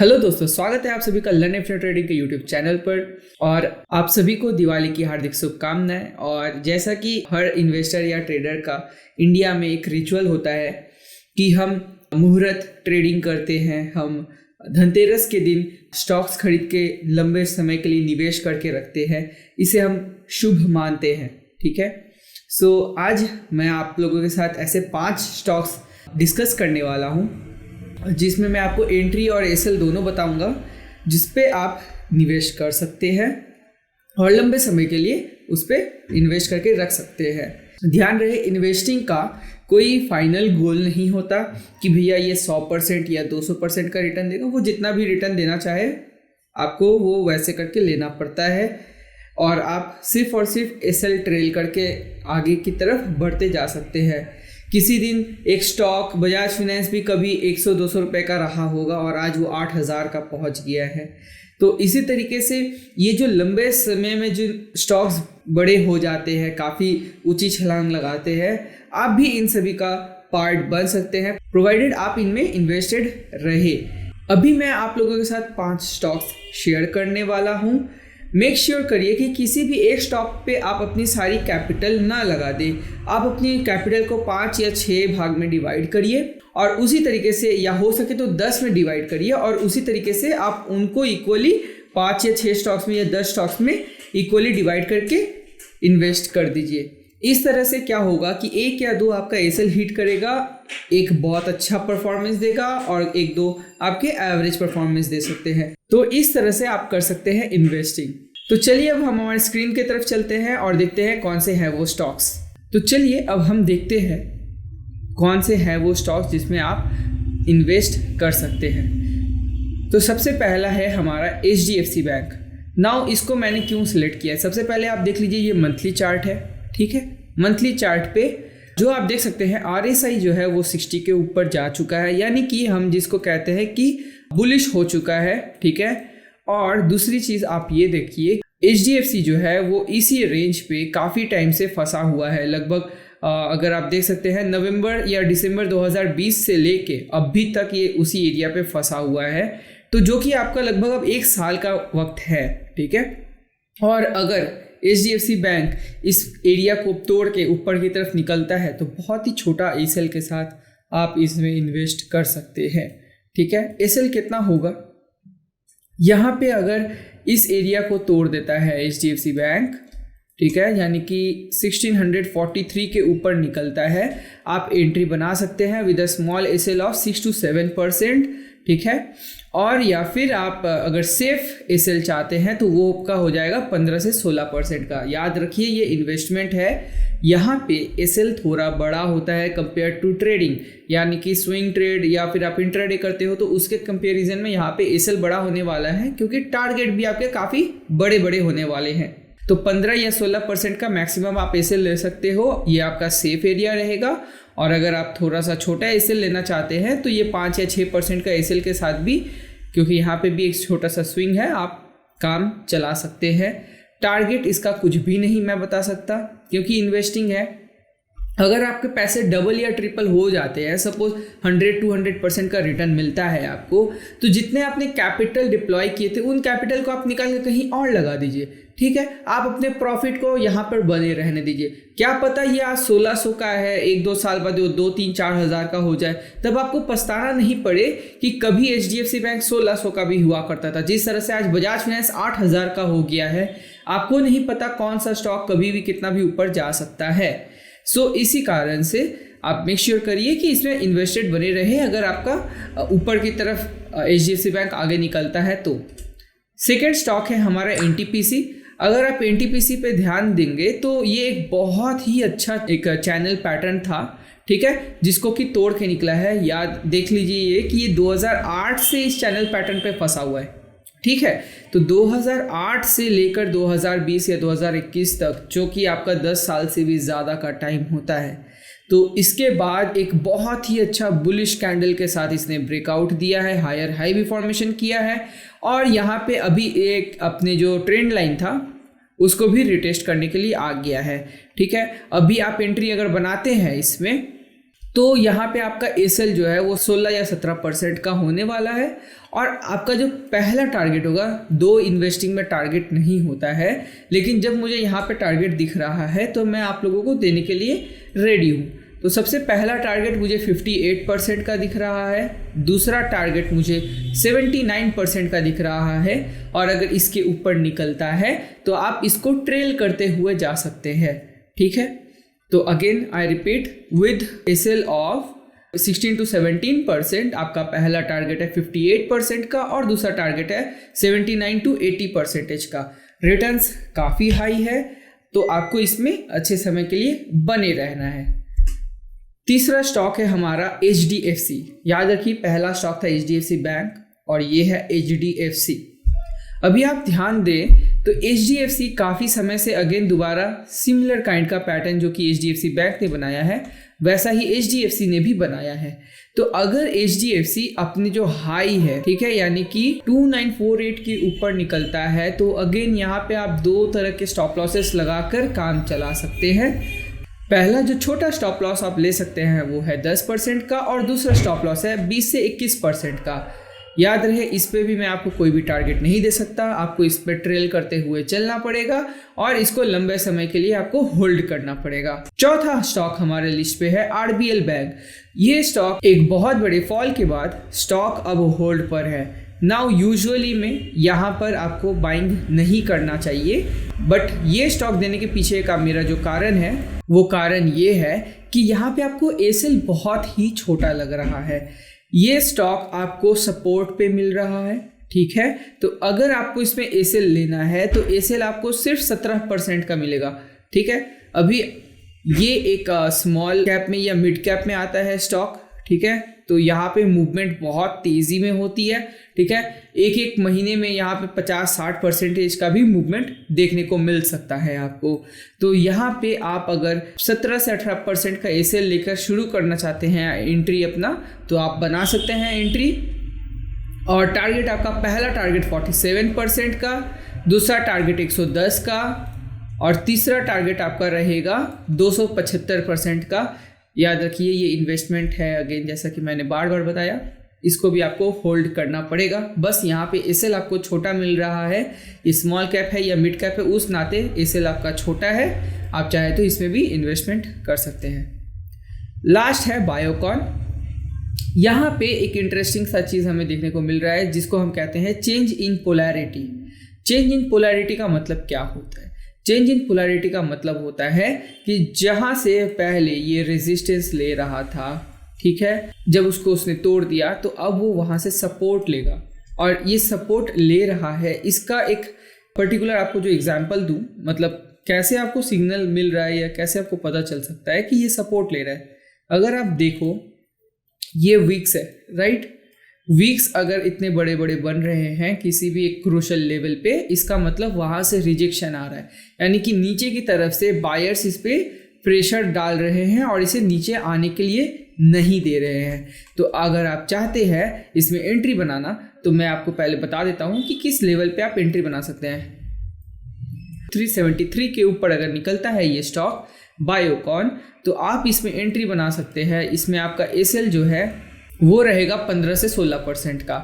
Hello दोस्तों, स्वागत है आप सभी का लर्न एफएनओ ट्रेडिंग के यूट्यूब चैनल पर। और आप सभी को दिवाली की हार्दिक शुभकामनाएं। और जैसा कि हर इन्वेस्टर या ट्रेडर का इंडिया में एक रिचुअल होता है कि हम मुहूर्त ट्रेडिंग करते हैं। हम धनतेरस के दिन स्टॉक्स खरीद के लंबे समय के लिए निवेश करके रखते हैं। इसे हम शुभ मानते हैं। ठीक है, सो आज मैं आप लोगों के साथ ऐसे 5 स्टॉक्स डिस्कस करने वाला हूँ जिसमें मैं आपको एंट्री और एसएल दोनों बताऊंगा, जिस पे आप निवेश कर सकते हैं और लंबे समय के लिए उस पर इन्वेस्ट करके रख सकते हैं। ध्यान रहे, इन्वेस्टिंग का कोई फाइनल गोल नहीं होता कि भैया ये 100% या 200% का रिटर्न देगा। वो जितना भी रिटर्न देना चाहे आपको वो वैसे करके लेना पड़ता है और आप सिर्फ और सिर्फ एसएल ट्रेल करके आगे की तरफ बढ़ते जा सकते हैं। किसी दिन एक स्टॉक बजाज फाइनेंस भी कभी 100-200 रुपये का रहा होगा और आज वो 8,000 का पहुंच गया है। तो इसी तरीके से ये जो लंबे समय में जो स्टॉक्स बड़े हो जाते हैं, काफ़ी ऊंची छलांग लगाते हैं, आप भी इन सभी का पार्ट बन सकते हैं, प्रोवाइडेड आप इनमें इन्वेस्टेड रहे। अभी मैं आप लोगों के साथ 5 स्टॉक्स शेयर करने वाला हूँ। मेक श्योर करिए कि किसी भी एक स्टॉक पे आप अपनी सारी कैपिटल ना लगा दें। आप अपनी कैपिटल को 5 या 6 भाग में डिवाइड करिए और उसी तरीके से, या हो सके तो 10 में डिवाइड करिए और उसी तरीके से आप उनको इक्वली 5 या 6 स्टॉक्स में या 10 स्टॉक्स में इक्वली डिवाइड करके इन्वेस्ट कर दीजिए। इस तरह से क्या होगा कि 1 या 2 आपका एसएल हिट करेगा, एक बहुत अच्छा परफॉर्मेंस देगा और 1-2 आपके एवरेज परफॉर्मेंस दे सकते हैं। तो इस तरह से आप कर सकते हैं इन्वेस्टिंग। तो चलिए अब हम हमारे स्क्रीन की तरफ चलते हैं और देखते हैं कौन से हैं वो स्टॉक्स। तो चलिए अब हम देखते हैं कौन से हैं वो स्टॉक्स जिसमें आप इन्वेस्ट कर सकते हैं। तो सबसे पहला है हमारा HDFC बैंक। नाउ इसको मैंने क्यों सिलेक्ट किया है, सबसे पहले आप देख लीजिए, ये मंथली चार्ट है। ठीक है, मंथली चार्ट पे जो आप देख सकते हैं RSI जो है वो 60 के ऊपर जा चुका है, यानी कि हम जिसको कहते हैं कि बुलिश हो चुका है। ठीक है, और दूसरी चीज़ आप ये देखिए, HDFC जो है वो इसी रेंज पे काफ़ी टाइम से फंसा हुआ है। लगभग अगर आप देख सकते हैं नवंबर या दिसंबर 2020 से लेके अभी तक ये उसी एरिया पे फंसा हुआ है, तो जो कि आपका लगभग अब 1 साल का वक्त है। ठीक है, और अगर HDFC बैंक इस एरिया को तोड़ के ऊपर की तरफ निकलता है तो बहुत ही छोटा एसएल के साथ आप इसमें इन्वेस्ट कर सकते हैं। ठीक है, एसएल कितना होगा यहाँ पे, अगर इस एरिया को तोड़ देता है HDFC बैंक, ठीक है, यानी कि 1643 के ऊपर निकलता है, आप एंट्री बना सकते हैं with a small SL of 6 to 7%। ठीक है, और या फिर आप अगर सेफ एसएल चाहते हैं तो वो आपका हो जाएगा 15 से 16% का। याद रखिए ये इन्वेस्टमेंट है, यहाँ पे एसएल थोड़ा बड़ा होता है कंपेयर टू ट्रेडिंग, यानी कि स्विंग ट्रेड या फिर आप इंट्राडे करते हो तो उसके कंपैरिजन में यहाँ पे एसएल बड़ा होने वाला है, क्योंकि टारगेट भी आपके काफ़ी बड़े बड़े होने वाले हैं। तो 15 या 16% का मैक्सिमम आप एसएल ले सकते हो, ये आपका सेफ एरिया रहेगा। और अगर आप थोड़ा सा छोटा एसएल लेना चाहते हैं तो ये 5 या 6% का एसएल के साथ भी, क्योंकि यहाँ पे भी एक छोटा सा स्विंग है, आप काम चला सकते हैं। टारगेट इसका कुछ भी नहीं मैं बता सकता, क्योंकि इन्वेस्टिंग है। अगर आपके पैसे डबल या ट्रिपल हो जाते हैं, सपोज 100-200% का रिटर्न मिलता है आपको, तो जितने आपने कैपिटल डिप्लॉय किए थे उन कैपिटल को आप निकाल के कहीं और लगा दीजिए। ठीक है, आप अपने प्रॉफिट को यहाँ पर बने रहने दीजिए। क्या पता ये आज 1600 का है, 1-2 साल बाद वो 2-3-4 हज़ार का हो जाए, तब आपको पछताना नहीं पड़े कि कभी HDFC बैंक 1600 का भी हुआ करता था। जिस तरह से आज बजाज फाइनेंस 8,000 का हो गया है, आपको नहीं पता कौन सा स्टॉक कभी भी कितना भी ऊपर जा सकता है। सो इसी कारण से आप मेक श्योर करिए कि इसमें इन्वेस्टेड बने रहे अगर आपका ऊपर की तरफ HDFC बैंक आगे निकलता है तो। सेकेंड स्टॉक है हमारा NTPC। अगर आप NTPC पे ध्यान देंगे तो ये एक बहुत ही अच्छा एक चैनल पैटर्न था, ठीक है, जिसको कि तोड़ के निकला है। याद देख लीजिए ये कि ये 2008 से इस चैनल पैटर्न पे फंसा हुआ है। ठीक है, तो 2008 से लेकर 2020 या 2021 तक, जो कि आपका 10 साल से भी ज़्यादा का टाइम होता है, तो इसके बाद एक बहुत ही अच्छा बुलिश कैंडल के साथ इसने ब्रेकआउट दिया है, हायर हाई भी फॉर्मेशन किया है और यहाँ पे अभी एक अपने जो ट्रेंड लाइन था उसको भी रिटेस्ट करने के लिए आ गया है। ठीक है, अभी आप एंट्री अगर बनाते हैं इसमें तो यहाँ पे आपका एसएल जो है वो 16 या 17% का होने वाला है। और आपका जो पहला टारगेट होगा, दो इन्वेस्टिंग में टारगेट नहीं होता है, लेकिन जब मुझे यहाँ पे टारगेट दिख रहा है तो मैं आप लोगों को देने के लिए रेडी हूँ। तो सबसे पहला टारगेट मुझे 58% का दिख रहा है, दूसरा टारगेट मुझे 79% का दिख रहा है, और अगर इसके ऊपर निकलता है तो आप इसको ट्रेल करते हुए जा सकते हैं। ठीक है, तो again I repeat, with SL of 16 to 17% आपका पहला टारगेट है 58% का, और दूसरा टारगेट है 79 to 80% का। रिटर्न्स काफ़ी हाई है, तो आपको इसमें अच्छे समय के लिए बने रहना है। तीसरा स्टॉक है हमारा HDFC। याद रखिए, पहला स्टॉक था HDFC बैंक और ये है HDFC। अभी आप ध्यान दें तो HDFC काफ़ी समय से अगेन दोबारा सिमिलर काइंड का पैटर्न जो कि HDFC बैंक ने बनाया है वैसा ही HDFC ने भी बनाया है। तो अगर HDFC अपने जो हाई है, ठीक है, यानी कि 2948 के ऊपर निकलता है, तो अगेन यहाँ पे आप दो तरह के स्टॉप लॉसेस लगाकर काम चला सकते हैं। पहला जो छोटा स्टॉप लॉस आप ले सकते हैं वो है 10% का, और दूसरा स्टॉप लॉस है 20 से 21% का। याद रहे, इस पे भी मैं आपको कोई भी टारगेट नहीं दे सकता, आपको इस पे ट्रेल करते हुए चलना पड़ेगा और इसको लंबे समय के लिए आपको होल्ड करना पड़ेगा। चौथा स्टॉक हमारे लिस्ट पे है RBL बैंक। ये स्टॉक एक बहुत बड़े फॉल के बाद स्टॉक अब होल्ड पर है। नाउ यूजुअली में यहाँ पर आपको बाइंग नहीं करना चाहिए, बट ये स्टॉक देने के पीछे का मेरा जो कारण है वो कारण ये है कि यहाँ पे आपको एसएल बहुत ही छोटा लग रहा है। ये स्टॉक आपको सपोर्ट पे मिल रहा है, ठीक है, तो अगर आपको इसमें एसएल लेना है तो एसएल आपको सिर्फ 17% का मिलेगा। ठीक है, अभी ये एक स्मॉल कैप में या मिड कैप में आता है स्टॉक, ठीक है, तो यहाँ पे मूवमेंट बहुत तेज़ी में होती है। ठीक है, एक एक महीने में यहाँ पे 50-60% का भी मूवमेंट देखने को मिल सकता है आपको। तो यहाँ पे आप अगर 17 से 18% का एसएल लेकर शुरू करना चाहते हैं एंट्री अपना, तो आप बना सकते हैं एंट्री। और टारगेट आपका, पहला टारगेट 47% का, दूसरा टारगेट 110 का, और तीसरा टारगेट आपका रहेगा 275% का। याद रखिए, ये इन्वेस्टमेंट है, अगेन जैसा कि मैंने बार बार बताया, इसको भी आपको होल्ड करना पड़ेगा। बस यहाँ पे एसएल आपको छोटा मिल रहा है, ये स्मॉल कैप है या मिड कैप है, उस नाते एसएल आपका छोटा है, आप चाहे तो इसमें भी इन्वेस्टमेंट कर सकते हैं। लास्ट है बायोकॉन। यहाँ पे एक इंटरेस्टिंग सा चीज़ हमें देखने को मिल रहा है जिसको हम कहते हैं change in polarity. Change in polarity का मतलब क्या होता है? चेंज इन पोलैरिटी का मतलब होता है कि जहाँ से पहले ये रेजिस्टेंस ले रहा था, ठीक है, जब उसको उसने तोड़ दिया तो अब वो वहाँ से सपोर्ट लेगा, और ये सपोर्ट ले रहा है। इसका एक पर्टिकुलर आपको जो एग्जांपल दूं, मतलब कैसे आपको सिग्नल मिल रहा है या कैसे आपको पता चल सकता है कि ये सपोर्ट ले रहा है। अगर आप देखो, ये वीक्स है, राइट। वीक्स अगर इतने बड़े बड़े बन रहे हैं किसी भी एक क्रूशल लेवल पे, इसका मतलब वहाँ से रिजेक्शन आ रहा है, यानी कि नीचे की तरफ से बायर्स इस पे प्रेशर डाल रहे हैं और इसे नीचे आने के लिए नहीं दे रहे हैं। तो अगर आप चाहते हैं इसमें एंट्री बनाना, तो मैं आपको पहले बता देता हूं कि किस लेवल पे आप एंट्री बना सकते हैं। 373 के ऊपर अगर निकलता है ये स्टॉक बायोकॉन, तो आप इसमें एंट्री बना सकते हैं। इसमें आपका एसएल जो है वो रहेगा 15 से 16% का,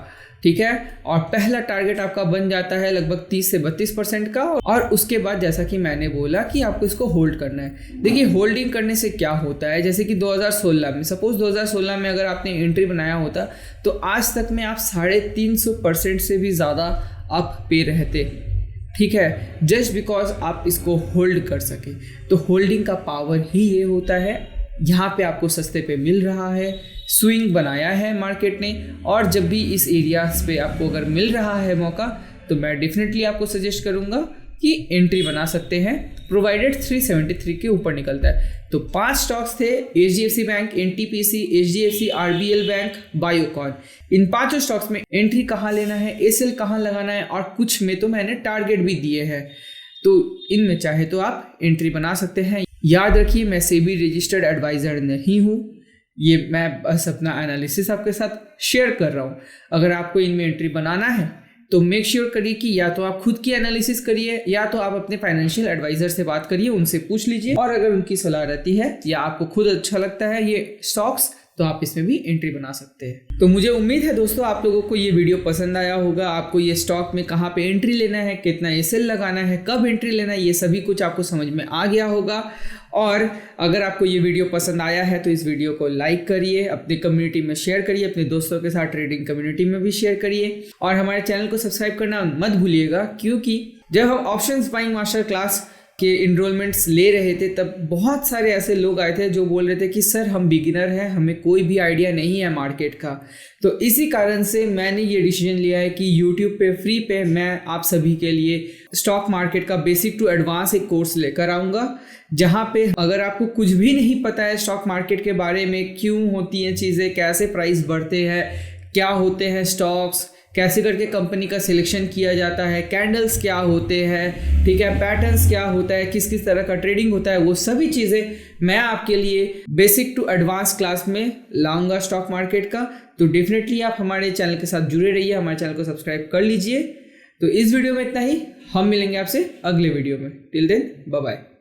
ठीक है, और पहला टारगेट आपका बन जाता है लगभग 30 से 32% का। और उसके बाद जैसा कि मैंने बोला कि आपको इसको होल्ड करना है। देखिए, होल्डिंग करने से क्या होता है, जैसे कि 2016 में, सपोज 2016 में अगर आपने एंट्री बनाया होता तो आज तक में आप 350% से भी ज़्यादा अप पे रहते, ठीक है, जस्ट बिकॉज आप इसको होल्ड कर सके। तो होल्डिंग का पावर ही ये होता है। यहाँ पे आपको सस्ते पे मिल रहा है, स्विंग बनाया है मार्केट ने, और जब भी इस एरियाज पे आपको अगर मिल रहा है मौका, तो मैं डेफिनेटली आपको सजेस्ट करूँगा कि एंट्री बना सकते हैं, प्रोवाइडेड 373 के ऊपर निकलता है। तो 5 स्टॉक्स थे, HDFC bank, NTPC, HDFC, RBL bank, Biocon. इन 5 स्टॉक्स में एंट्री कहाँ लेना है, एसएल कहाँ लगाना है, और कुछ में तो मैंने टारगेट भी दिए हैं, तो इनमें चाहे तो आप एंट्री बना सकते हैं। याद रखिए, मैं सेबी रजिस्टर्ड एडवाइज़र नहीं हूँ, ये मैं बस अपना एनालिसिस आपके साथ शेयर कर रहा हूँ। अगर आपको इनमें एंट्री बनाना है तो मेक श्योर करिए कि या तो आप खुद की एनालिसिस करिए या तो आप अपने फाइनेंशियल एडवाइजर से बात करिए, उनसे पूछ लीजिए। और अगर उनकी सलाह रहती है या आपको खुद अच्छा लगता है ये स्टॉक्स, तो आप इसमें भी एंट्री बना सकते हैं। तो मुझे उम्मीद है दोस्तों आप लोगों को ये वीडियो पसंद आया होगा। आपको ये स्टॉक में कहाँ पे एंट्री लेना है, कितना एसएल लगाना है, कब एंट्री लेना है, ये सभी कुछ आपको समझ में आ गया होगा। और अगर आपको ये वीडियो पसंद आया है तो इस वीडियो को लाइक करिए, अपनी कम्युनिटी में शेयर करिए, अपने दोस्तों के साथ ट्रेडिंग कम्युनिटी में भी शेयर करिए और हमारे चैनल को सब्सक्राइब करना मत भूलिएगा, क्योंकि जब हम ऑप्शंस बाइंग मास्टर क्लास के इनरोलमेंट्स ले रहे थे तब बहुत सारे ऐसे लोग आए थे जो बोल रहे थे कि सर हम बिगिनर हैं, हमें कोई भी आइडिया नहीं है मार्केट का। तो इसी कारण से मैंने ये डिसीजन लिया है कि यूट्यूब पे फ्री पे मैं आप सभी के लिए स्टॉक मार्केट का बेसिक टू एडवांस एक कोर्स लेकर आऊँगा, जहाँ पे अगर आपको कुछ भी नहीं पता है स्टॉक मार्केट के बारे में, क्यों होती हैं चीज़ें, कैसे प्राइस बढ़ते हैं, क्या होते हैं स्टॉक्स, कैसे करके कंपनी का सिलेक्शन किया जाता है, कैंडल्स क्या होते हैं, ठीक है, पैटर्न्स क्या होता है, किस किस तरह का ट्रेडिंग होता है, वो सभी चीज़ें मैं आपके लिए बेसिक टू एडवांस क्लास में लाऊंगा स्टॉक मार्केट का। तो डेफिनेटली आप हमारे चैनल के साथ जुड़े रहिए, हमारे चैनल को सब्सक्राइब कर लीजिए। तो इस वीडियो में इतना ही, हम मिलेंगे आपसे अगले वीडियो में। Till then bye bye.